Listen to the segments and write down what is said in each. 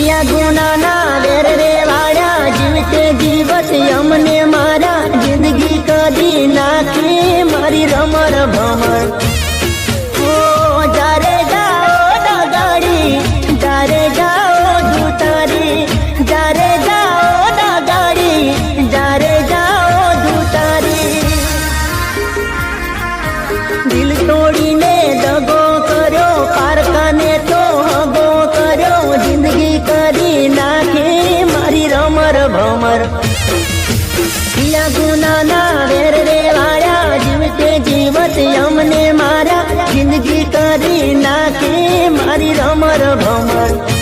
पिया गुनाना वेर रे वाड़ा जीवते जीवत यमने मारा जिंदगी कदी नाखी मारी रमर भमर ओ जारे जाओ डगाड़ी जारे जाओ दूतारी जारे जाओ डगाड़ी जारे जाओ दूतारी दिल तोड़ी ने दगो करो पारका ने तो हगो करो जिंदगी करी नाखी मारी रमर भमर पिया गुनाना वेर रे वाड़ा जीवते जीवत यमने मारा जिंदगी करी नाखी मारी रमर भमर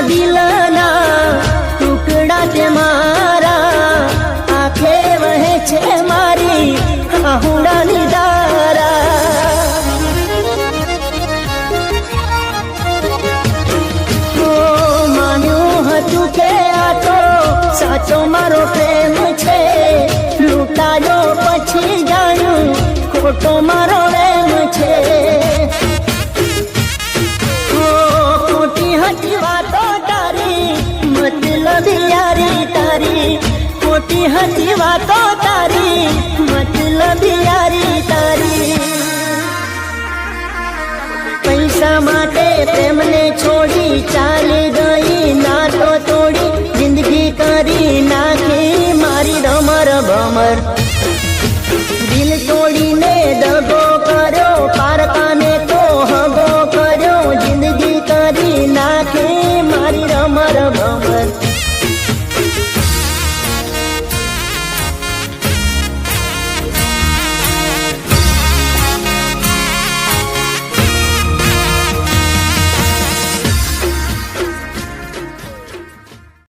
दिलना टुकड़ा ते मारा आखे वहे छे मारी आहुडानी दारा ओ मान्यू हतु के आ तो साचो मारो प्रेम छे लूटायो पछी जाणू खोटो मारो प्रेम छे हटी वातो तारी मतलब यारी तारी खोटी हटी वातो तारी मतलब यारी तारी